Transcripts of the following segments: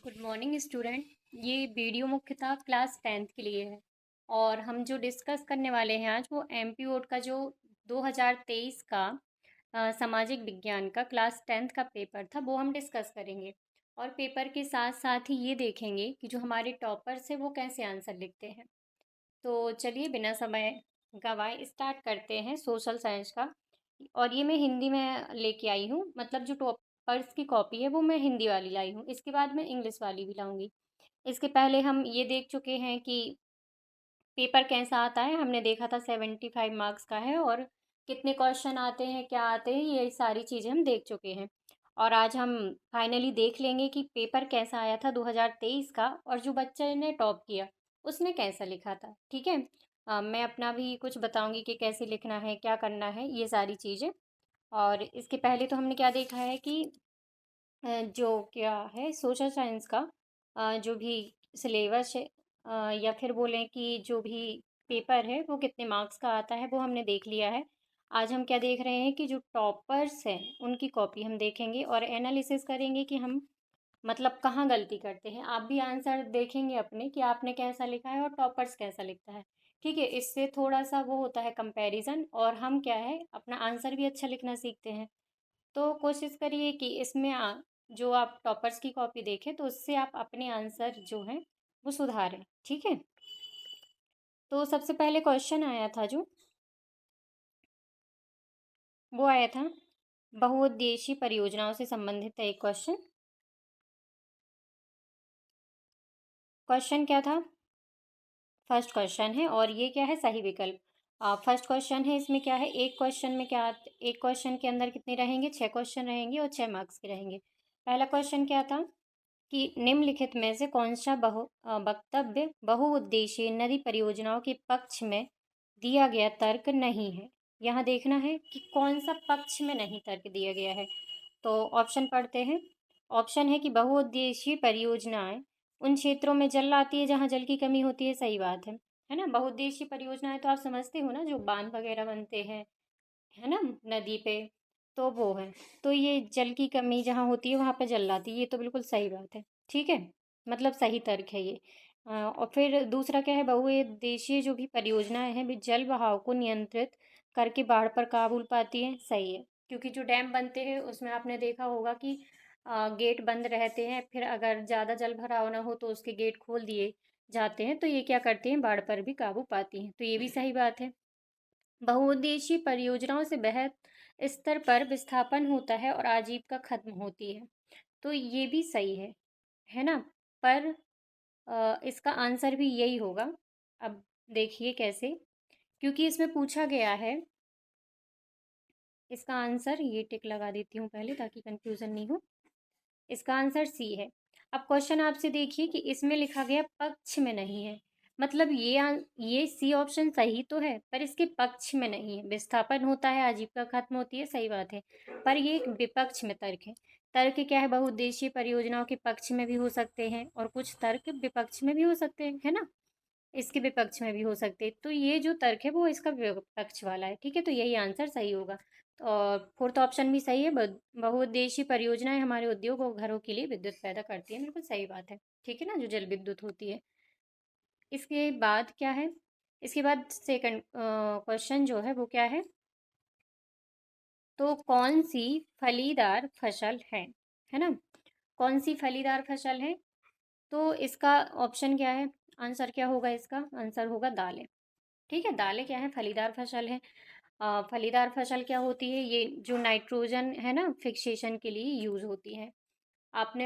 Good morning student. ये video मुख्यतः class 10th के लिए है और हम जो डिस्कस करने वाले हैं आज वो एमपी बोर्ड का जो 2023 का सामाजिक विज्ञान का क्लास 10th का पेपर था वो हम डिस्कस करेंगे। और पेपर के साथ साथ ही ये देखेंगे कि जो हमारे टॉपर्स हैं वो कैसे आंसर लिखते हैं। तो चलिए बिना समय गवाए स्टार्ट करते हैं सोशल साइंस का। और ये मैं हिंदी में लेके आई हूँ, मतलब जो टॉपर्स की कॉपी है वो मैं हिंदी वाली लाई हूँ, इसके बाद मैं इंग्लिश वाली भी लाऊंगी। इसके पहले हम ये देख चुके हैं कि पेपर कैसा आता है। हमने देखा था 75 मार्क्स का है और कितने क्वेश्चन आते हैं, क्या आते हैं, ये सारी चीज़ें हम देख चुके हैं। और आज हम फाइनली देख लेंगे कि पेपर कैसा आया था 2023 का और जो बच्चे ने टॉप किया उसने कैसा लिखा था। ठीक है। मैं अपना भी कुछ बताऊंगी कि कैसे लिखना है, क्या करना है, ये सारी चीज़ें। और इसके पहले तो हमने क्या देखा है कि जो क्या है सोशल साइंस का जो भी सिलेबस है, या फिर बोलें कि जो भी पेपर है वो कितने मार्क्स का आता है वो हमने देख लिया है। आज हम क्या देख रहे हैं कि जो टॉपर्स हैं उनकी कॉपी हम देखेंगे और एनालिसिस करेंगे कि हम मतलब कहाँ गलती करते हैं। आप भी आंसर देखेंगे अपने कि आपने कैसा लिखा है और टॉपर्स कैसा लिखता है। ठीक है, इससे थोड़ा सा वो होता है कंपैरिजन और हम क्या है अपना आंसर भी अच्छा लिखना सीखते हैं। तो कोशिश करिए कि इसमें जो आप टॉपर्स की कॉपी देखें तो उससे आप अपने आंसर जो हैं वो सुधारें। ठीक है। तो सबसे पहले क्वेश्चन आया था जो वो आया था बहुउद्देशीय परियोजनाओं से संबंधित है एक क्वेश्चन। क्वेश्चन क्या था? फर्स्ट क्वेश्चन है और ये क्या है, सही विकल्प। फर्स्ट क्वेश्चन है, इसमें क्या है, एक क्वेश्चन में क्या एक क्वेश्चन के अंदर कितने रहेंगे, 6 क्वेश्चन रहेंगे और 6 मार्क्स के रहेंगे। पहला क्वेश्चन क्या था कि निम्नलिखित में से कौन सा वक्तव्य बहुउद्देशीय नदी परियोजनाओं के पक्ष में दिया गया तर्क नहीं है। यहाँ देखना है कि कौन सा पक्ष में नहीं तर्क दिया गया है। तो ऑप्शन पढ़ते हैं। ऑप्शन है कि बहुउद्देशीय परियोजनाएं उन क्षेत्रों में जल आती है जहाँ जल की कमी होती है। सही बात है ना। बहुउद्देशीय परियोजनाएं तो आप समझते हो ना, जो बांध वगैरह बनते हैं, है ना, नदी पे, तो वो है। तो ये जल की कमी जहाँ होती है वहाँ पे जल आती है, ये तो बिल्कुल सही बात है। ठीक है, मतलब सही तर्क है ये। और फिर दूसरा क्या है, बहुउद्देशीय जो भी परियोजनाएं हैं वे जल बहाव को नियंत्रित करके बाढ़ पर काबू पाती हैं। सही है, क्योंकि जो डैम बनते हैं उसमें आपने देखा होगा कि गेट बंद रहते हैं, फिर अगर ज़्यादा जल भराव ना हो तो उसके गेट खोल दिए जाते हैं, तो ये क्या करती हैं, बाढ़ पर भी काबू पाती हैं। तो ये भी सही बात है। बहुउद्देशीय परियोजनाओं से बेहद स्तर पर विस्थापन होता है और आजीविका खत्म होती है। तो ये भी सही है ना। पर इसका आंसर भी यही होगा। अब देखिए कैसे, क्योंकि इसमें पूछा गया है। इसका आंसर, ये टिक लगा देती हूँ पहले ताकि कंफ्यूजन नहीं हो। इसका आंसर सी है। अब क्वेश्चन आपसे देखिए कि इसमें लिखा गया पक्ष में नहीं है, मतलब ये सी ऑप्शन सही तो है पर इसके पक्ष में नहीं है। विस्थापन होता है, आजीविका खत्म होती है, सही बात है, पर ये एक विपक्ष में तर्क है। तर्क क्या है, बहुउद्देशीय परियोजनाओं के पक्ष में भी हो सकते हैं और कुछ तर्क विपक्ष में भी हो सकते हैं, है ना, इसके विपक्ष में भी हो सकते हैं। तो ये जो तर्क है वो इसका विपक्ष वाला है। ठीक है, तो यही आंसर सही होगा। और फोर्थ ऑप्शन भी सही है। बहुउद्देशीय परियोजनाएं हमारे उद्योग और घरों के लिए विद्युत पैदा करती हैं, बिल्कुल सही बात है। ठीक है ना, जो जल विद्युत होती है। इसके बाद क्या है, इसके बाद सेकंड क्वेश्चन जो है वो क्या है, तो कौन सी फलीदार फसल है ना, कौन सी फलीदार फसल है। तो इसका ऑप्शन क्या है, आंसर क्या होगा, इसका आंसर होगा दालें। ठीक है, दालें क्या है, फलीदार फसल है। फलीदार फसल क्या होती है, ये जो नाइट्रोजन है ना फिक्सेशन के लिए यूज़ होती है। आपने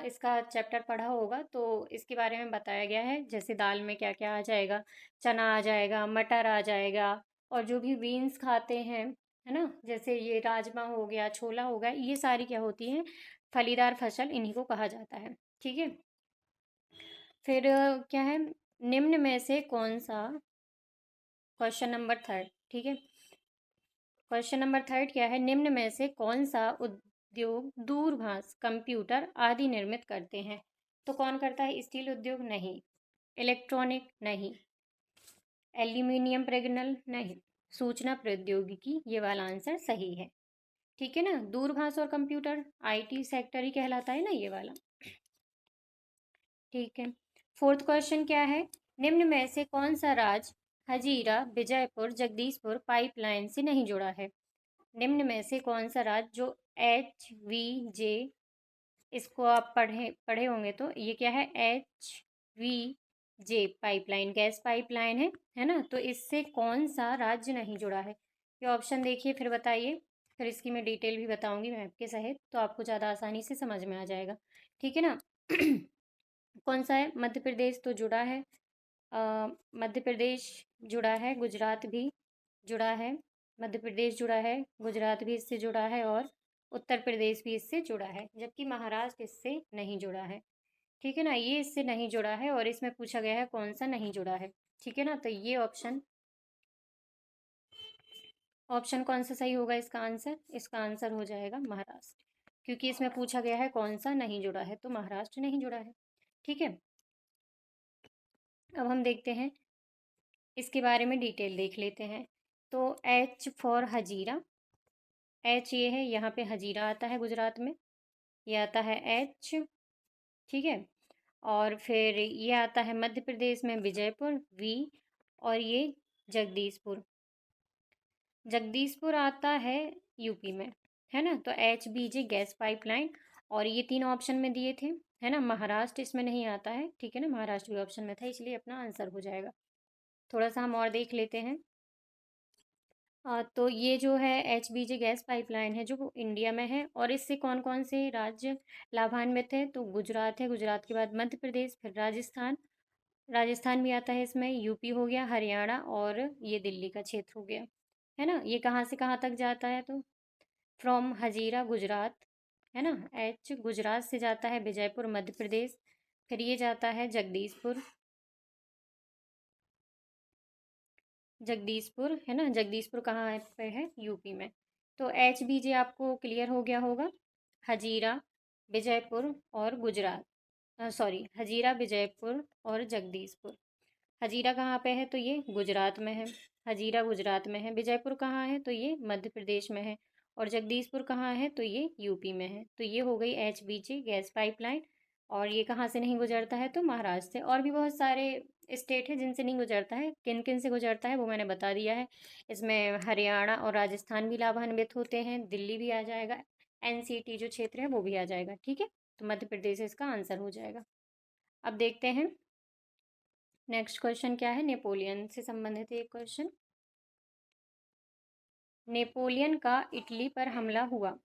इसका चैप्टर पढ़ा होगा तो इसके बारे में बताया गया है, जैसे दाल में क्या क्या आ जाएगा, चना आ जाएगा, मटर आ जाएगा, और जो भी बीन्स खाते हैं, है ना, जैसे ये राजमा हो गया, छोला हो गया, ये सारी क्या होती हैं, फलीदार फसल, इन्हीं को कहा जाता है। ठीक है। फिर क्या है, निम्न में से कौन सा, क्वेश्चन नंबर थर्ड, ठीक है, क्वेश्चन नंबर थर्ड क्या है, निम्न में से कौन सा उद्योग दूरभाष, कंप्यूटर आदि निर्मित करते हैं। तो कौन करता है, स्टील उद्योग नहीं, इलेक्ट्रॉनिक नहीं, एल्यूमिनियम प्रेगनल नहीं, सूचना प्रौद्योगिकी, ये वाला आंसर सही है। ठीक है ना, दूरभाष और कंप्यूटर आईटी सेक्टर ही कहलाता है ना, ये वाला। ठीक है। फोर्थ क्वेश्चन क्या है, निम्न में से कौन सा राज्य हजीरा विजयपुर जगदीशपुर पाइपलाइन से नहीं जुड़ा है। निम्न में से कौन सा राज्य जो HVJ, इसको आप पढ़े पढ़े होंगे तो ये क्या है, HVJ पाइपलाइन, गैस पाइपलाइन है ना, तो इससे कौन सा राज्य नहीं जुड़ा है। ये ऑप्शन देखिए फिर बताइए, फिर इसकी मैं डिटेल भी बताऊंगी मैप के सहित, तो आपको ज़्यादा आसानी से समझ में आ जाएगा। ठीक है ना। कौन सा है, मध्य प्रदेश तो जुड़ा है, मध्य प्रदेश जुड़ा है, गुजरात भी जुड़ा है, मध्य प्रदेश जुड़ा है, गुजरात भी इससे जुड़ा है, और उत्तर प्रदेश भी इससे जुड़ा है, जबकि महाराष्ट्र इससे नहीं जुड़ा है। ठीक है ना, ये इससे नहीं जुड़ा है और इसमें पूछा गया है कौन सा नहीं जुड़ा है। ठीक है ना, तो ये ऑप्शन ऑप्शन कौन सा सही होगा इसका आंसर, इसका आंसर हो जाएगा महाराष्ट्र, क्योंकि इसमें पूछा गया है कौन सा नहीं जुड़ा है, तो महाराष्ट्र नहीं जुड़ा है। ठीक है। अब हम देखते हैं इसके बारे में, डिटेल देख लेते हैं। तो H फॉर हजीरा, H ये है, यहाँ पे हजीरा आता है गुजरात में, ये आता है H। ठीक है। और फिर ये आता है मध्य प्रदेश में विजयपुर V, और ये जगदीशपुर, जगदीशपुर आता है यूपी में, है ना। तो HBJ गैस पाइपलाइन, और ये तीन ऑप्शन में दिए थे, है ना। महाराष्ट्र इसमें नहीं आता है, ठीक है ना, महाराष्ट्र भी ऑप्शन में था, इसलिए अपना आंसर हो जाएगा। थोड़ा सा हम और देख लेते हैं। तो ये जो है HBJ गैस पाइपलाइन है जो वो इंडिया में है, और इससे कौन कौन से राज्य लाभान्वित है, तो गुजरात है, गुजरात के बाद मध्य प्रदेश, फिर राजस्थान, राजस्थान भी आता है इसमें, यूपी हो गया, हरियाणा, और ये दिल्ली का क्षेत्र हो गया, है ना। ये कहाँ से कहाँ तक जाता है, तो फ्रॉम हजीरा गुजरात, है ना, H गुजरात से जाता है विजयपुर मध्य प्रदेश, फिर ये जाता है जगदीशपुर, जगदीशपुर, है ना, जगदीशपुर कहाँ पे है, यूपी में। तो HBJ आपको क्लियर हो गया होगा, हजीरा, विजयपुर और गुजरात, सॉरी, हजीरा, विजयपुर और जगदीशपुर। हजीरा कहाँ पे है, तो ये गुजरात में है, हजीरा गुजरात में है, विजयपुर कहाँ है, तो ये मध्य प्रदेश में है, और जगदीशपुर कहाँ है, तो ये यूपी में है। तो ये हो गई HBJ गैस पाइपलाइन, और ये कहाँ से नहीं गुजरता है, तो महाराष्ट्र से। और भी बहुत सारे स्टेट है जिनसे नहीं गुजरता है, किन किन से गुजरता है वो मैंने बता दिया है। इसमें हरियाणा और राजस्थान भी लाभान्वित होते हैं, दिल्ली भी आ जाएगा, NCT जो क्षेत्र है वो भी आ जाएगा। ठीक है, तो मध्य प्रदेश इसका आंसर हो जाएगा। अब देखते हैं नेक्स्ट क्वेश्चन क्या है, नेपोलियन से संबंधित एक क्वेश्चन। नेपोलियन का इटली पर हमला हुआ,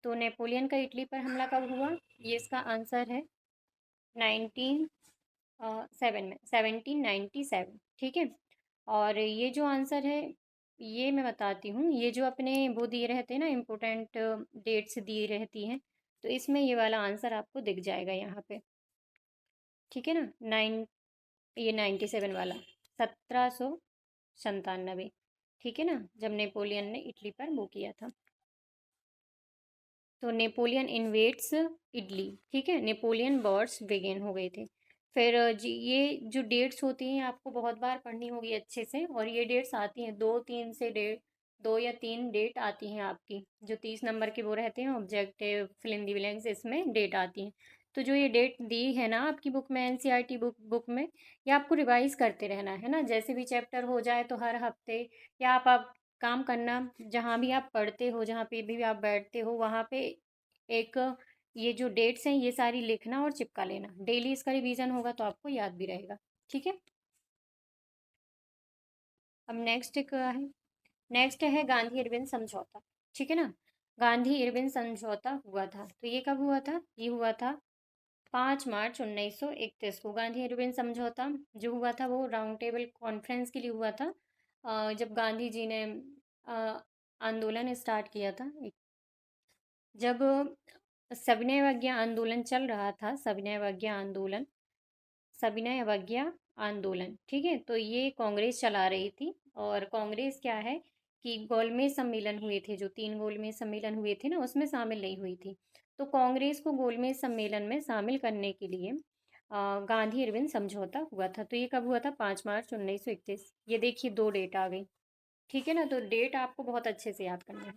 तो नेपोलियन का इटली पर हमला कब हुआ, ये इसका आंसर है 1907 में, 1797। ठीक है। और ये जो आंसर है, ये मैं बताती हूँ, ये जो अपने वो दिए रहते हैं ना, इम्पोर्टेंट डेट्स दी रहती हैं, तो इसमें ये वाला आंसर आपको दिख जाएगा यहाँ पे। ठीक है ना, ये 97 वाला, 1797। ठीक है ना, जब नेपोलियन ने इटली पर वो किया था, तो नेपोलियन इन्वेड्स इटली। ठीक है, नेपोलियन वॉर्स बिगिन हो गए थे। फिर जी ये जो डेट्स होती हैं आपको बहुत बार पढ़नी होगी अच्छे से, और ये डेट्स आती हैं दो तीन से डेट, 2 या 3 डेट आती हैं आपकी, जो 30 नंबर के वो रहते हैं objective fill in the blanks, इसमें डेट आती हैं। तो जो ये डेट दी है ना आपकी बुक में, NCERT बुक में, ये आपको रिवाइज करते रहना है ना, जैसे भी चैप्टर हो जाए तो हर हफ्ते, या आप काम करना, जहाँ भी आप पढ़ते हो, जहाँ पे भी आप बैठते हो, वहाँ पे एक ये जो डेट्स हैं ये सारी लिखना और चिपका लेना, डेली इसका रिवीजन होगा तो आपको याद भी रहेगा। ठीक है। अब नेक्स्ट क्या है, नेक्स्ट है गांधी इरविन समझौता। ठीक है ना, गांधी इरविन समझौता हुआ था, तो ये कब हुआ था, ये हुआ था 5 मार्च 1931 को। गांधी इरविन समझौता जो हुआ था वो राउंड टेबल कॉन्फ्रेंस के लिए हुआ था, जब गांधी जी ने आंदोलन स्टार्ट किया था, जब सविनय अवज्ञा आंदोलन चल रहा था, सविनय अवज्ञा आंदोलन, सविनय अवज्ञा आंदोलन। ठीक है, तो ये कांग्रेस चला रही थी, और कांग्रेस क्या है कि गोलमेज सम्मेलन हुए थे, जो 3 गोलमेज सम्मेलन हुए थे ना, उसमें शामिल नहीं हुई थी। तो कांग्रेस को गोलमेज सम्मेलन में शामिल करने के लिए गांधी इरविन समझौता हुआ था। तो ये कब हुआ था, 5 मार्च 1931। ये देखिए 2 डेट आ गई। ठीक है ना, तो डेट आपको बहुत अच्छे से याद करना है।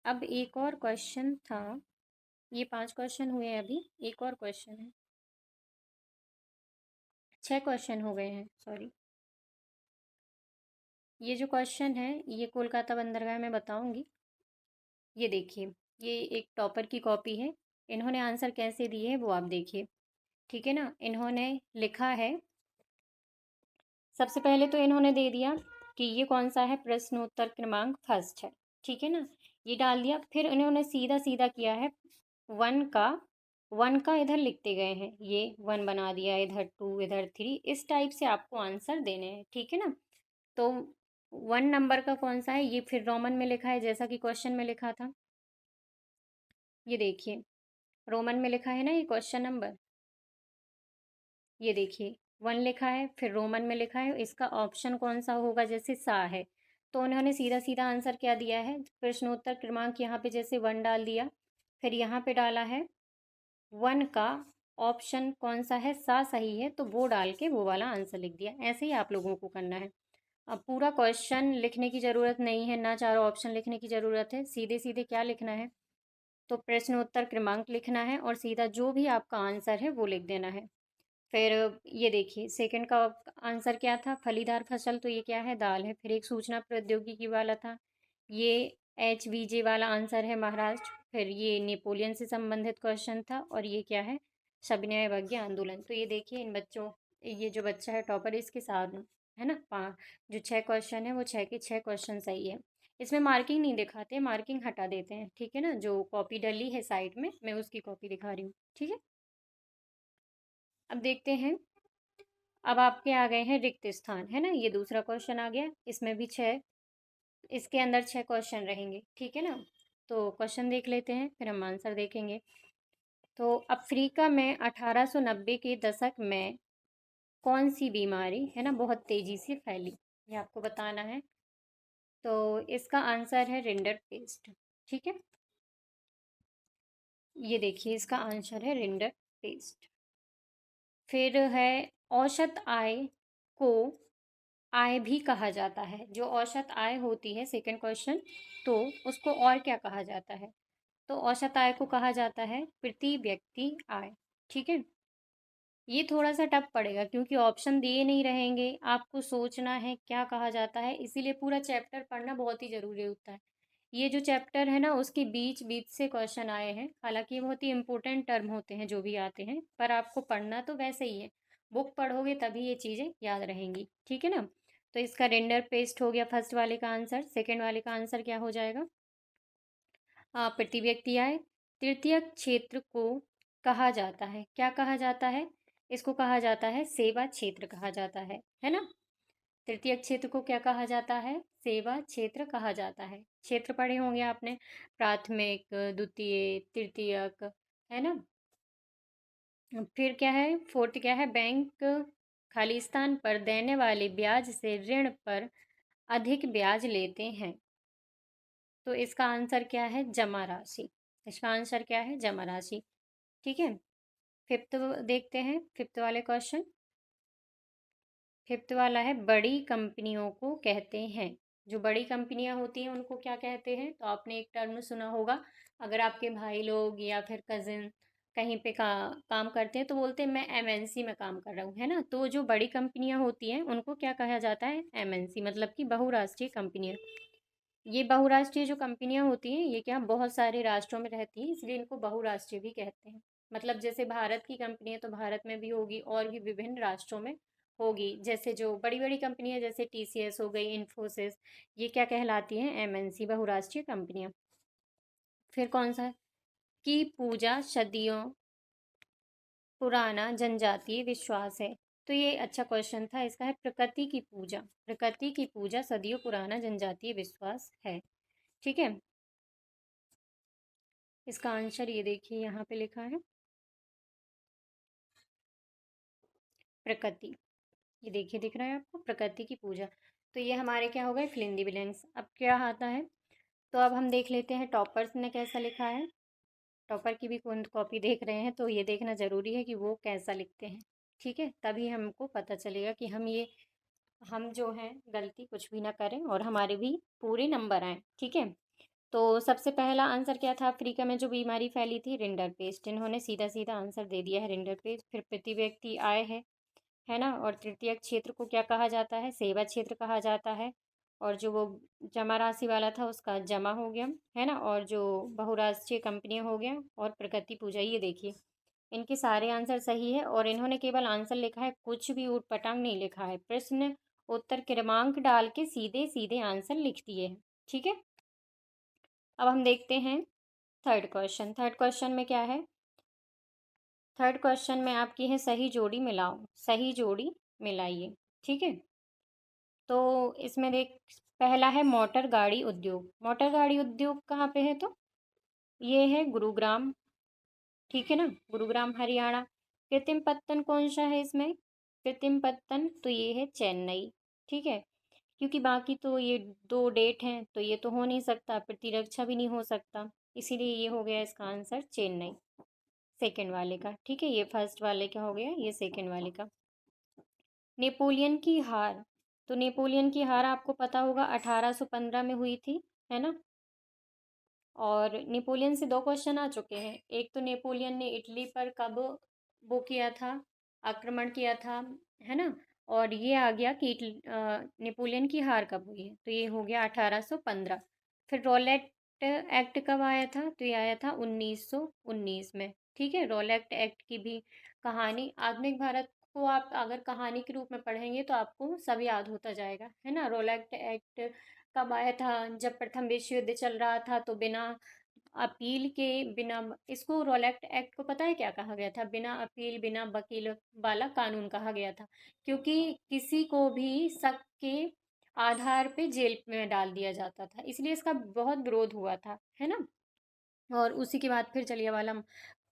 अब एक और क्वेश्चन था, ये 5 क्वेश्चन हुए हैं अभी, एक और क्वेश्चन है। 6 क्वेश्चन हो गए हैं, सॉरी। ये जो क्वेश्चन है ये कोलकाता बंदरगाह में बताऊंगी। ये देखिए, ये एक टॉपर की कॉपी है। इन्होंने आंसर कैसे दिए है वो आप देखिए, ठीक है ना। इन्होंने लिखा है, सबसे पहले तो इन्होंने दे दिया कि ये कौन सा है, प्रश्नोत्तर क्रमांक फर्स्ट है, ठीक है ना। ये डाल दिया, फिर इन्होंने सीधा सीधा किया है, वन का वन का इधर लिखते गए हैं, ये वन बना दिया, इधर टू, इधर थ्री, इस टाइप से आपको आंसर देने हैं, ठीक है ना। तो 1 नंबर का कौन सा है, ये फिर रोमन में लिखा है जैसा कि क्वेश्चन में लिखा था। ये देखिए, रोमन में लिखा है ना ये क्वेश्चन नंबर। ये देखिए, 1 लिखा है, फिर रोमन में लिखा है, इसका ऑप्शन कौन सा होगा, जैसे सा है। तो उन्होंने सीधा सीधा आंसर क्या दिया है, प्रश्नोत्तर क्रमांक यहाँ पे जैसे 1 डाल दिया, फिर यहाँ पे डाला है 1 का ऑप्शन कौन सा है, सा सही है, तो वो डाल के वो वाला आंसर लिख दिया। ऐसे ही आप लोगों को करना है। अब पूरा क्वेश्चन लिखने की ज़रूरत नहीं है, ना चारों ऑप्शन लिखने की ज़रूरत है, सीधे सीधे क्या लिखना है, तो प्रश्नोत्तर क्रमांक लिखना है और सीधा जो भी आपका आंसर है वो लिख देना है। फिर ये देखिए, सेकंड का आंसर क्या था, फलीदार फसल, तो ये क्या है, दाल है। फिर एक सूचना प्रौद्योगिकी वाला था, ये HVJ वाला आंसर है, महाराष्ट्र। फिर ये नेपोलियन से संबंधित क्वेश्चन था, और ये क्या है, सविनय अवज्ञा आंदोलन। तो ये देखिए, इन बच्चों, ये जो बच्चा है टॉपर, इसके साथ है ना, जो 6 क्वेश्चन है वो 6 के 6 क्वेश्चन सही है। इसमें मार्किंग नहीं दिखाते, मार्किंग हटा देते हैं, ठीक है ना। जो कॉपी डली है साइड में, मैं उसकी कॉपी दिखा रही हूँ, ठीक है। अब देखते हैं, अब आपके आ गए हैं रिक्त स्थान, है ना, ये दूसरा क्वेश्चन आ गया, इसमें भी 6, इसके अंदर 6 क्वेश्चन रहेंगे, ठीक है ना। तो क्वेश्चन देख लेते हैं, फिर हम आंसर देखेंगे। तो अफ्रीका में 1890 के दशक में कौन सी बीमारी, है ना, बहुत तेजी से फैली, ये आपको बताना है। तो इसका आंसर है रिंडर पेस्ट, ठीक है। ये देखिए, इसका आंसर है रिंडर पेस्ट। फिर है, औसत आय को आय भी कहा जाता है, जो औसत आय होती है, सेकंड क्वेश्चन, तो उसको और क्या कहा जाता है, तो औसत आय को कहा जाता है प्रति व्यक्ति आय, ठीक है। ये थोड़ा सा टफ पड़ेगा क्योंकि ऑप्शन दिए नहीं रहेंगे, आपको सोचना है क्या कहा जाता है, इसीलिए पूरा चैप्टर पढ़ना बहुत ही ज़रूरी होता है। ये जो चैप्टर है ना, उसके बीच बीच से क्वेश्चन आए हैं, हालांकि ये बहुत ही इंपॉर्टेंट टर्म होते हैं जो भी आते हैं, पर आपको पढ़ना तो वैसे ही है, बुक पढ़ोगे तभी ये चीज़ें याद रहेंगी, ठीक है ना। तो इसका रेंडर पेस्ट हो गया फर्स्ट वाले का आंसर, सेकेंड वाले का आंसर क्या हो जाएगा, प्रति व्यक्ति आय। तृतीय क्षेत्र को कहा जाता है, क्या कहा जाता है, इसको कहा जाता है सेवा क्षेत्र कहा जाता है ना। तृतीय क्षेत्र को क्या कहा जाता है, सेवा क्षेत्र कहा जाता है। क्षेत्र पढ़े होंगे आपने, प्राथमिक, द्वितीय, तृतीयक, है ना। फिर क्या है, फोर्थ क्या है, बैंक खालिस्तान पर देने वाले ब्याज से ऋण पर अधिक ब्याज लेते हैं, तो इसका आंसर क्या है, जमा राशि। इसका आंसर क्या है, जमा राशि, ठीक है। फिफ्थ देखते हैं, फिफ्थ वाले क्वेश्चन। फिफ्थ वाला है, बड़ी कंपनियों को कहते हैं, जो बड़ी कंपनियां होती हैं उनको क्या कहते हैं, तो आपने एक टर्म सुना होगा, अगर आपके भाई लोग या फिर कजिन कहीं पे काम करते हैं तो बोलते हैं मैं MNC में काम कर रहा हूँ, है ना। तो जो बड़ी कंपनियां होती हैं उनको क्या कहा जाता है, MNC, मतलब कि बहुराष्ट्रीय कंपनियां। ये बहुराष्ट्रीय जो कंपनियां होती हैं ये क्या बहुत सारे राष्ट्रों में रहती हैं, इसलिए इनको बहुराष्ट्रीय भी कहते हैं। मतलब जैसे भारत की कंपनी है तो भारत में भी होगी और भी विभिन्न राष्ट्रों में होगी। जैसे जो बड़ी बड़ी कंपनियां जैसे TCS हो गई, इन्फोसिस, ये क्या कहलाती हैं, MNC, बहुराष्ट्रीय कंपनियां। फिर कौन सा है, की पूजा सदियों पुराना जनजातीय विश्वास है, तो ये अच्छा क्वेश्चन था, इसका है प्रकृति की पूजा, प्रकृति की पूजा सदियों पुराना जनजातीय विश्वास है, ठीक है। इसका आंसर ये देखिए यहाँ पे लिखा है प्रकृति, ये देखिए दिख रहा है आपको, प्रकृति की पूजा। तो ये हमारे क्या हो गए, फिल इन द ब्लैंक्स। अब क्या आता है, तो अब हम देख लेते हैं टॉपर्स ने कैसा लिखा है। टॉपर की भी कौन कॉपी देख रहे हैं तो ये देखना ज़रूरी है कि वो कैसा लिखते हैं, ठीक है, तभी हमको पता चलेगा कि हम जो हैं गलती कुछ भी ना करें और हमारे भी पूरे नंबर आएँ, ठीक है। तो सबसे पहला आंसर क्या था, अफ्रीका में जो बीमारी फैली थी, रिंडरपेस्ट। इन्होंने सीधा सीधा आंसर दे दिया है, रिंडरपेस्ट। फिर प्रति व्यक्ति आय है ना। और तृतीयक क्षेत्र को क्या कहा जाता है, सेवा क्षेत्र कहा जाता है। और जो वो जमा राशि वाला था उसका जमा हो गया, है ना। और जो बहुराष्ट्रीय कंपनियां हो गया, और प्रकृति पूजा। ये देखिए इनके सारे आंसर सही है, और इन्होंने केवल आंसर लिखा है, कुछ भी ऊटपटांग नहीं लिखा है। प्रश्न उत्तर क्रमांक डाल के सीधे सीधे आंसर लिख दिए हैं। ठीक है, अब हम देखते हैं थर्ड क्वेश्चन। थर्ड क्वेश्चन में क्या है, थर्ड क्वेश्चन में आपकी है सही जोड़ी मिलाओ। सही जोड़ी मिलाइए। ठीक है, तो इसमें देख, पहला है मोटर गाड़ी उद्योग। मोटर गाड़ी उद्योग कहाँ पे है, तो ये है गुरुग्राम। ठीक है ना, गुरुग्राम हरियाणा। कृत्रिम पत्तन कौन सा है इसमें, कृत्रिम पत्तन तो ये है चेन्नई। ठीक है, क्योंकि बाकी तो ये दो डेट हैं, तो ये तो हो नहीं सकता, प्रतिरक्षा भी नहीं हो सकता, इसीलिए ये हो गया इसका आंसर चेन्नई, सेकंड वाले का। ठीक है, ये फर्स्ट वाले का हो गया, ये सेकंड वाले का। नेपोलियन की हार, तो नेपोलियन की हार आपको पता होगा 1815 में हुई थी, है ना। और नेपोलियन से दो क्वेश्चन आ चुके हैं। एक तो नेपोलियन ने इटली पर कब वो किया था, आक्रमण किया था, है ना। और ये आ गया कि नेपोलियन की हार कब हुई है, तो ये हो गया 1815। फिर रॉलेट एक्ट कब आया था, तो ये आया था 1919 में। ठीक है, रॉलेट एक्ट की भी कहानी, आधुनिक भारत को आप अगर कहानी के रूप में पढ़ेंगे तो आपको सब याद होता जाएगा, है ना। रॉलेट एक्ट कब आया था, जब प्रथम विश्व युद्ध चल रहा था, तो बिना अपील के, बिना, इसको रॉलेट एक्ट को पता है क्या कहा गया था, बिना अपील बिना वकील वाला कानून कहा गया था, क्योंकि किसी को भी शक के आधार पे जेल में डाल दिया जाता था, इसलिए इसका बहुत विरोध हुआ था, है ना। और उसी के बाद फिर जलियांवाला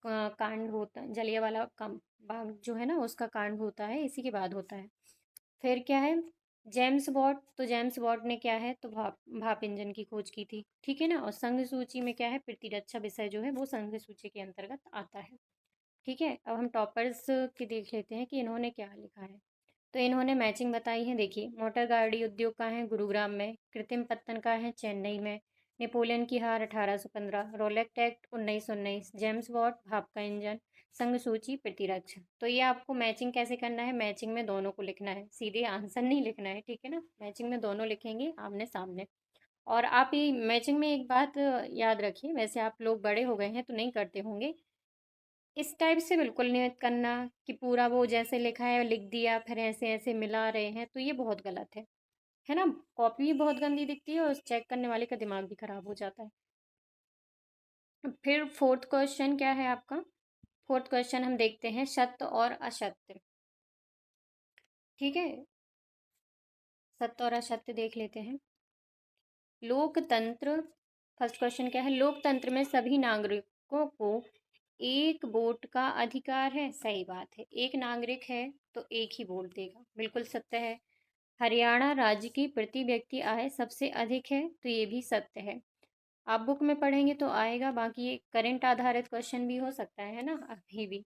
कांड होता, जलियांवाला का बाग जो है ना, उसका कांड होता है, इसी के बाद होता है। फिर क्या है, जेम्स वॉट, तो जेम्स वॉट ने क्या है, तो भाप भाप इंजन की खोज की थी। ठीक है ना। और संघ सूची में क्या है, प्रतिरक्षा विषय जो है वो संघ सूची के अंतर्गत आता है। ठीक है, अब हम टॉपर्स की देख लेते हैं कि इन्होंने क्या लिखा है। तो इन्होंने मैचिंग बताई है, देखिए मोटर गाड़ी उद्योग का है गुरुग्राम में, कृत्रिम पत्तन का है चेन्नई में, नेपोलियन की हार 1815, रोलेक्ट एक्ट 1919, जेम्स वॉट भाप का इंजन, संघ सूची प्रतिरक्षा। तो ये आपको मैचिंग कैसे करना है, मैचिंग में दोनों को लिखना है, सीधे आंसर नहीं लिखना है। ठीक है ना, मैचिंग में दोनों लिखेंगे आमने सामने। और आप ये मैचिंग में एक बात याद रखिए, वैसे आप लोग बड़े हो गए हैं तो नहीं करते होंगे, इस टाइप से बिल्कुल नहीं करना कि पूरा वो जैसे लिखा है लिख दिया, फिर ऐसे ऐसे मिला रहे हैं, तो ये बहुत गलत है ना। कॉपी भी बहुत गंदी दिखती है, और चेक करने वाले का दिमाग भी खराब हो जाता है। फिर फोर्थ क्वेश्चन क्या है आपका, फोर्थ क्वेश्चन हम देखते हैं सत्य और असत्य। ठीक है, सत्य और असत्य देख लेते हैं। लोकतंत्र, फर्स्ट क्वेश्चन क्या है, लोकतंत्र में सभी नागरिकों को एक वोट का अधिकार है। सही बात है, एक नागरिक है तो एक ही वोट देगा, बिल्कुल सत्य है। हरियाणा राज्य की प्रति व्यक्ति आय सबसे अधिक है, तो ये भी सत्य है। आप बुक में पढ़ेंगे तो आएगा, बाकी ये करंट आधारित क्वेश्चन भी हो सकता है ना, अभी भी,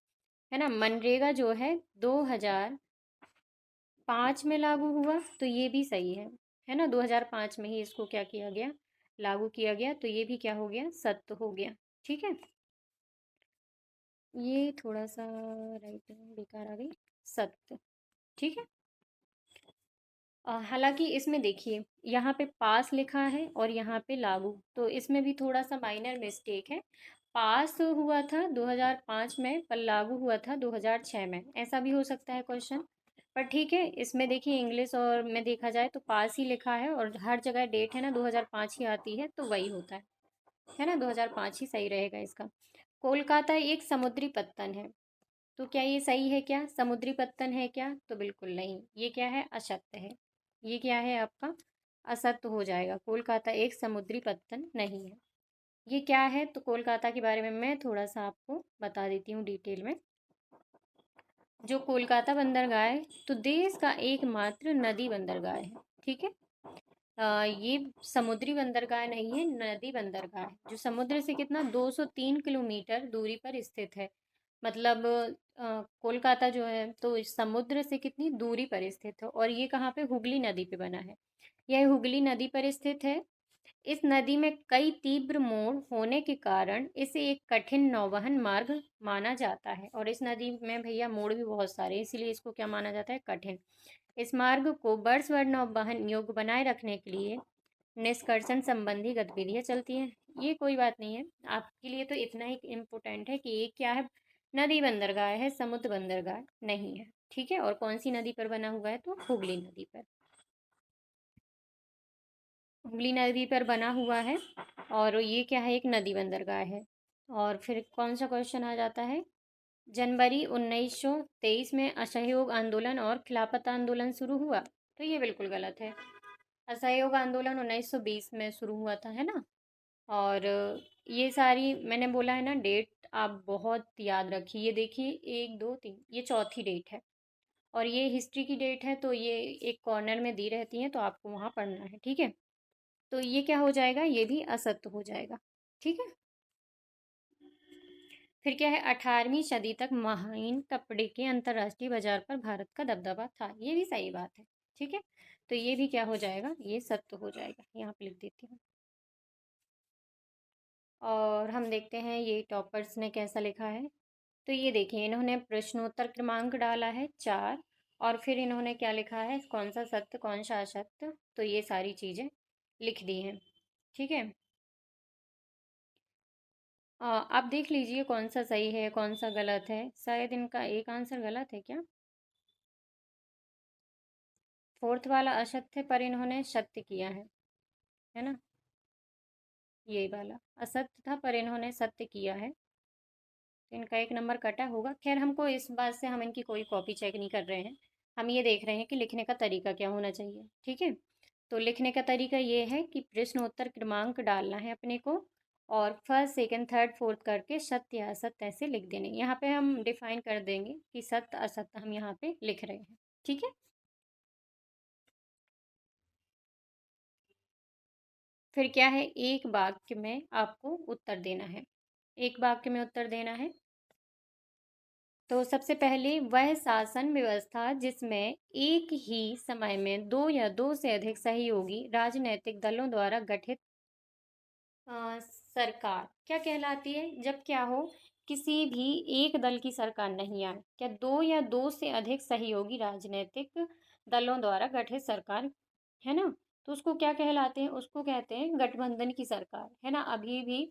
है ना। मनरेगा जो है 2005 में लागू हुआ, तो ये भी सही है ना। 2005 में ही इसको क्या किया गया, लागू किया गया, तो ये भी क्या हो गया, सत्य हो गया। ठीक है, ये थोड़ा सा राइटिंग बेकार आ गई, सत्य। ठीक है, हालांकि इसमें देखिए, यहाँ पे पास लिखा है और यहाँ पे लागू, तो इसमें भी थोड़ा सा माइनर मिस्टेक है। पास हुआ था 2005 में, पर लागू हुआ था 2006 में, ऐसा भी हो सकता है क्वेश्चन। पर ठीक है, इसमें देखिए इंग्लिश और में देखा जाए तो पास ही लिखा है, और हर जगह डेट है ना 2005 ही आती है, तो वही होता है ना। 2005 ही सही रहेगा इसका। कोलकाता एक समुद्री पत्तन है, तो क्या ये सही है, क्या समुद्री पत्तन है क्या, तो बिल्कुल नहीं, ये क्या है, असत्य है। ये क्या है आपका, असत्य हो जाएगा, कोलकाता एक समुद्री पत्तन नहीं है। ये क्या है, तो कोलकाता के बारे में मैं थोड़ा सा आपको बता देती हूँ डिटेल में। जो कोलकाता बंदरगाह है, तो देश का एकमात्र नदी बंदरगाह है। ठीक है, ये समुद्री बंदरगाह नहीं है, नदी बंदरगाह है, जो समुद्र से कितना 203 किलोमीटर दूरी पर स्थित है। मतलब कोलकाता जो है तो इस समुद्र से कितनी दूरी पर स्थित है, और ये कहाँ पे, हुगली नदी पे बना है। यह हुगली नदी पर स्थित है। इस नदी में कई तीव्र मोड़ होने के कारण इसे एक कठिन नौवहन मार्ग माना जाता है। और इस नदी में भैया मोड़ भी बहुत सारे हैं, इसीलिए इसको क्या माना जाता है? कठिन। इस मार्ग को वर्षभर नौवहन योग्य बनाए रखने के लिए निष्कर्षण संबंधी गतिविधियां चलती हैं। ये कोई बात नहीं है, आपके लिए तो इतना ही इम्पोर्टेंट है कि ये क्या है, नदी बंदरगाह है, समुद्र बंदरगाह नहीं है। ठीक है, और कौन सी नदी पर बना हुआ है? तो हुगली नदी पर। हुगली नदी पर बना हुआ है और ये क्या है? एक नदी बंदरगाह है। और फिर कौन सा क्वेश्चन आ जाता है? जनवरी 1923 में असहयोग आंदोलन और खिलाफत आंदोलन शुरू हुआ। तो ये बिल्कुल गलत है। असहयोग आंदोलन 1920 में शुरू हुआ था, है ना। और ये सारी मैंने बोला है ना डेट, आप बहुत याद रखिए। ये देखिए, 1 2 3, ये चौथी डेट है और ये हिस्ट्री की डेट है, तो ये एक कॉर्नर में दी रहती हैं, तो आपको वहाँ पढ़ना है। ठीक है, तो ये क्या हो जाएगा? ये भी असत्य हो जाएगा। ठीक है, फिर क्या है? 18वीं सदी तक महाइन कपड़े के अंतर्राष्ट्रीय बाजार पर भारत का दबदबा था। ये भी सही बात है। ठीक है, तो ये भी क्या हो जाएगा? ये सत्य हो जाएगा। यहाँ पे लिख देती हूँ। और हम देखते हैं ये टॉपर्स ने कैसा लिखा है। तो ये देखिए, इन्होंने प्रश्नोत्तर क्रमांक डाला है 4, और फिर इन्होंने क्या लिखा है? कौन सा सत्य, कौन सा असत्य, तो ये सारी चीज़ें लिख दी हैं। ठीक है, आप देख लीजिए कौन सा सही है, कौन सा गलत है। शायद इनका एक आंसर गलत है क्या? फोर्थ वाला असत्य, पर इन्होंने सत्य किया है ना। ये वाला असत्य था, पर इन्होंने सत्य किया है, तो इनका एक नंबर कटा होगा। खैर, हमको इस बात से, हम इनकी कोई कॉपी चेक नहीं कर रहे हैं। हम ये देख रहे हैं कि लिखने का तरीका क्या होना चाहिए। ठीक है, तो लिखने का तरीका ये है कि प्रश्नोत्तर क्रमांक डालना है अपने को, और फर्स्ट सेकंड थर्ड फोर्थ करके सत्य या असत्य ऐसे लिख देने। यहाँ पे हम डिफाइन कर देंगे कि सत्य असत्य हम यहाँ पे लिख रहे हैं। ठीक है, फिर क्या है? एक वाक्य में आपको उत्तर देना है। एक वाक्य में उत्तर देना है। तो सबसे पहले, वह शासन व्यवस्था जिसमें एक ही समय में दो या दो से अधिक सहयोगी राजनीतिक दलों द्वारा गठित सरकार क्या कहलाती है? जब क्या हो, किसी भी एक दल की सरकार नहीं आए, क्या दो या दो से अधिक सहयोगी राजनीतिक दलों द्वारा गठित सरकार, है ना, तो उसको क्या कहलाते हैं? उसको कहते हैं गठबंधन की सरकार, है ना। अभी भी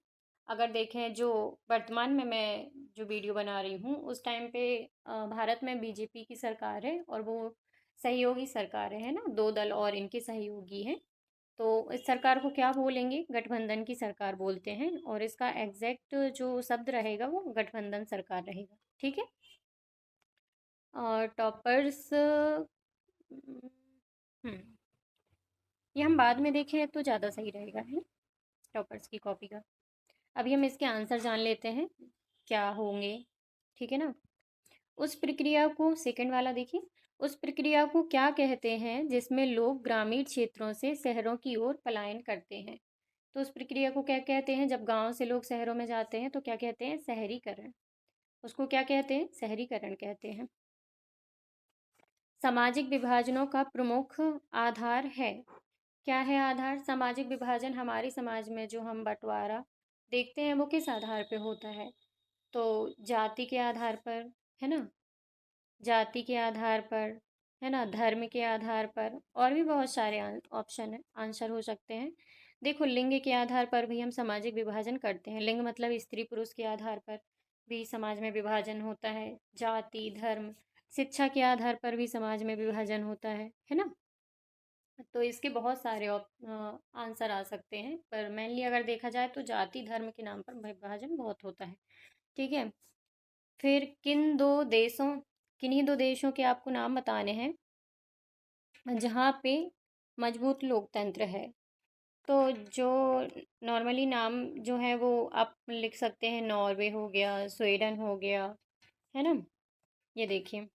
अगर देखें, जो वर्तमान में मैं जो वीडियो बना रही हूँ, उस टाइम पे भारत में बीजेपी की सरकार है, और वो सहयोगी सरकार है ना, दो दल और इनके सहयोगी हैं। तो इस सरकार को क्या बोलेंगे? गठबंधन की सरकार बोलते हैं, और इसका एग्जैक्ट जो शब्द रहेगा वो गठबंधन सरकार रहेगा। ठीक है, और टॉपर्स, ये हम बाद में देखें तो ज़्यादा सही रहेगा, है ना, टॉपर्स की कॉपी का। अभी हम इसके आंसर जान लेते हैं क्या होंगे। ठीक है ना, उस प्रक्रिया को, सेकंड वाला देखिए, उस प्रक्रिया को क्या कहते हैं जिसमें लोग ग्रामीण क्षेत्रों से शहरों की ओर पलायन करते हैं? तो उस प्रक्रिया को क्या कहते हैं? जब गांव से लोग शहरों में जाते हैं तो क्या कहते हैं? शहरीकरण। उसको क्या कहते हैं? शहरीकरण कहते हैं। सामाजिक विभाजनों का प्रमुख आधार है। क्या है आधार? सामाजिक विभाजन, हमारे समाज में जो हम बंटवारा देखते हैं वो किस आधार पे होता है? तो जाति के आधार पर, है ना, जाति के आधार पर, है ना, धर्म के आधार पर, और भी बहुत सारे ऑप्शन है, आंसर हो सकते हैं। देखो, लिंग के आधार पर भी हम सामाजिक विभाजन करते हैं। लिंग मतलब स्त्री पुरुष के आधार पर भी समाज में विभाजन होता है। जाति, धर्म, शिक्षा के आधार पर भी समाज में विभाजन होता है ना। तो इसके बहुत सारे आंसर आ सकते हैं, पर मेनली अगर देखा जाए तो जाति धर्म के नाम पर विभाजन बहुत होता है। ठीक है, फिर किन्हीं दो देशों के आपको नाम बताने हैं जहाँ पे मजबूत लोकतंत्र है। तो जो नॉर्मली नाम जो है वो आप लिख सकते हैं। नॉर्वे हो गया, स्वीडन हो गया, है ना। ये देखिए,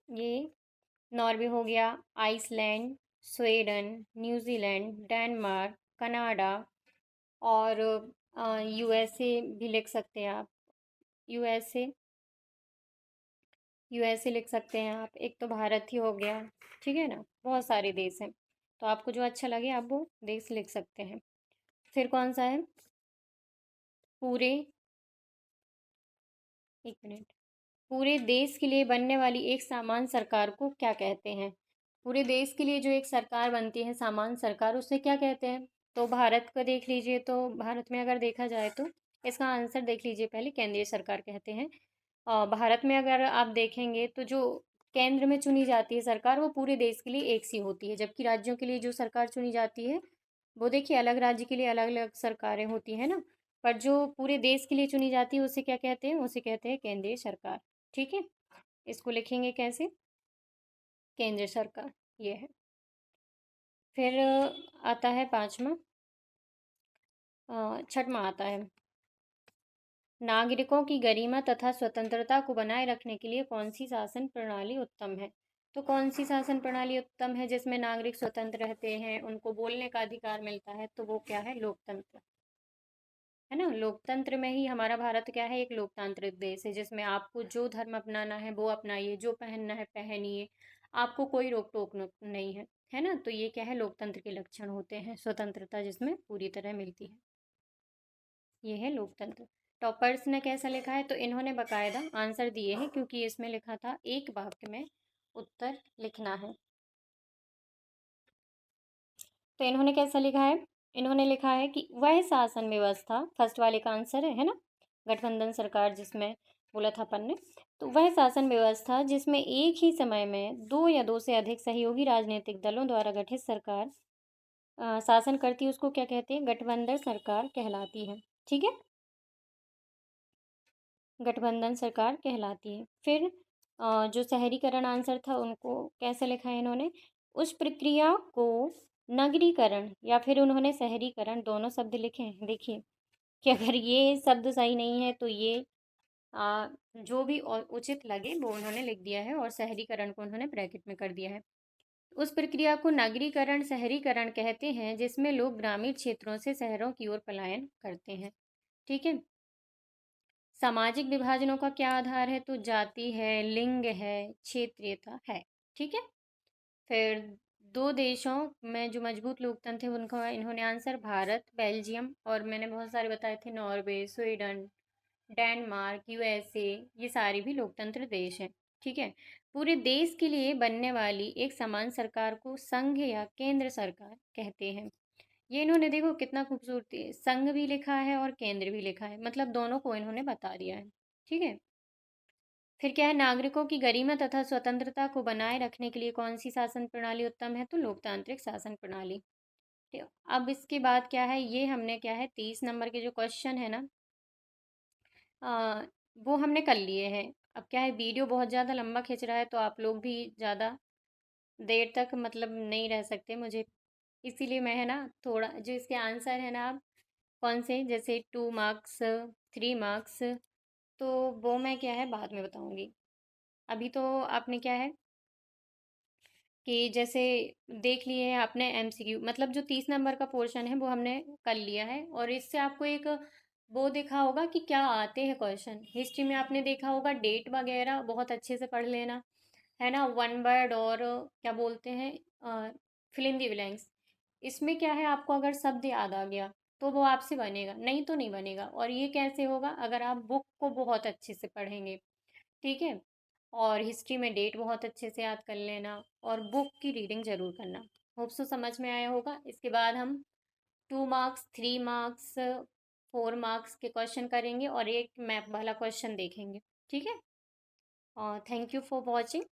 ये नॉर्वे हो गया, Iceland, Sweden, New Zealand, Denmark, Canada, और यूएसए भी लिख सकते हैं आप। यूएसए, यूएसए लिख सकते हैं आप, एक तो भारत ही हो गया, ठीक है ना, बहुत सारे देश हैं, तो आपको जो अच्छा लगे आप वो देश लिख सकते हैं। फिर कौन सा है? पूरे, एक मिनट, पूरे देश के लिए बनने वाली एक सामान्य सरकार को क्या कहते हैं? पूरे देश के लिए जो एक सरकार बनती है, सामान्य सरकार, उसे क्या कहते हैं? तो भारत को देख लीजिए, तो भारत में अगर देखा जाए तो इसका आंसर देख लीजिए, पहले केंद्रीय सरकार कहते हैं। भारत में अगर आप देखेंगे तो जो केंद्र में चुनी जाती है सरकार, वो पूरे देश के लिए एक सी होती है, जबकि राज्यों के लिए जो सरकार चुनी जाती है वो देखिए अलग राज्य के लिए अलग अलग सरकारें होती है ना। पर जो पूरे देश के लिए चुनी जाती है उसे क्या कहते हैं? उसे कहते हैं केंद्रीय सरकार। ठीक है, इसको लिखेंगे कैसे? केंद्र सरकार, ये है। फिर आता है पांचवा, छठवां आता है, नागरिकों की गरिमा तथा स्वतंत्रता को बनाए रखने के लिए कौन सी शासन प्रणाली उत्तम है? तो कौन सी शासन प्रणाली उत्तम है जिसमें नागरिक स्वतंत्र रहते हैं, उनको बोलने का अधिकार मिलता है? तो वो क्या है? लोकतंत्र, है ना। लोकतंत्र में ही हमारा भारत क्या है? एक लोकतांत्रिक देश है, जिसमें आपको जो धर्म अपनाना है वो अपनाइए, जो पहनना है पहनिए, आपको कोई रोक टोक नहीं है ना। तो ये क्या है? लोकतंत्र के लक्षण होते हैं, स्वतंत्रता जिसमें पूरी तरह मिलती है, ये है लोकतंत्र। टॉपर्स ने कैसा लिखा है? तो इन्होंने बकायदा आंसर दिए हैं, क्योंकि इसमें लिखा था एक वाक्य में उत्तर लिखना है। तो इन्होंने कैसा लिखा है? इन्होंने लिखा है कि वह शासन व्यवस्था, फर्स्ट वाले का आंसर है ना, गठबंधन सरकार जिसमें बोला था अपन ने, तो वह शासन व्यवस्था जिसमें एक ही समय में दो या दो से अधिक सहयोगी राजनीतिक दलों द्वारा गठित सरकार शासन करती है, उसको क्या कहते हैं? गठबंधन सरकार कहलाती है। ठीक है, गठबंधन सरकार कहलाती है। फिर जो शहरीकरण आंसर था उनको कैसे लिखा है इन्होंने? उस प्रक्रिया को नगरीकरण, या फिर उन्होंने शहरीकरण, दोनों शब्द लिखे हैं। देखिए कि अगर ये शब्द सही नहीं है तो ये जो भी उचित लगे वो उन्होंने लिख दिया है, और शहरीकरण को उन्होंने ब्रैकेट में कर दिया है। उस प्रक्रिया को नगरीकरण, शहरीकरण कहते हैं जिसमें लोग ग्रामीण क्षेत्रों से शहरों की ओर पलायन करते हैं। ठीक है, सामाजिक विभाजनों का क्या आधार है? तो जाति है, लिंग है, क्षेत्रीयता है। ठीक है, फिर दो देशों में जो मजबूत लोकतंत्र है उनका इन्होंने आंसर भारत, बेल्जियम, और मैंने बहुत सारे बताए थे, नॉर्वे, स्वीडन, डेनमार्क, यूएसए, ये सारे भी लोकतंत्र देश हैं। ठीक है, पूरे देश के लिए बनने वाली एक समान सरकार को संघ या केंद्र सरकार कहते हैं। ये इन्होंने देखो कितना खूबसूरती, संघ भी लिखा है और केंद्र भी लिखा है, मतलब दोनों को इन्होंने बता दिया है। ठीक है, फिर क्या है? नागरिकों की गरिमा तथा स्वतंत्रता को बनाए रखने के लिए कौन सी शासन प्रणाली उत्तम है? तो लोकतांत्रिक शासन प्रणाली। ठीक है, अब इसके बाद क्या है? ये हमने क्या है, 30 नंबर के जो क्वेश्चन है ना, आ, वो हमने कर लिए हैं। अब क्या है, वीडियो बहुत ज़्यादा लंबा खिंच रहा है, तो आप लोग भी ज़्यादा देर तक मतलब नहीं रह सकते मुझे, इसीलिए मैं है ना, थोड़ा जो इसके आंसर है ना, आप कौन से, जैसे 2 मार्क्स, 3 मार्क्स, तो वो मैं क्या है बाद में बताऊंगी। अभी तो आपने क्या है कि जैसे देख लिए हैं आपने एमसीक्यू, मतलब जो 30 नंबर का पोर्शन है वो हमने कर लिया है, और इससे आपको एक वो देखा होगा कि क्या आते हैं क्वेश्चन। हिस्ट्री में आपने देखा होगा डेट वगैरह बहुत अच्छे से पढ़ लेना, है ना, वन वर्ड, और क्या बोलते हैं, फिल इन द ब्लैंक्स। इसमें क्या है, आपको अगर शब्द याद आ गया तो वो आपसे बनेगा, नहीं तो नहीं बनेगा। और ये कैसे होगा? अगर आप बुक को बहुत अच्छे से पढ़ेंगे। ठीक है, और हिस्ट्री में डेट बहुत अच्छे से याद कर लेना, और बुक की रीडिंग ज़रूर करना। होप सो समझ में आया होगा। इसके बाद हम 2 मार्क्स, 3 मार्क्स, 4 मार्क्स के क्वेश्चन करेंगे, और एक मैप वाला क्वेश्चन देखेंगे। ठीक है, और थैंक यू फॉर वॉचिंग।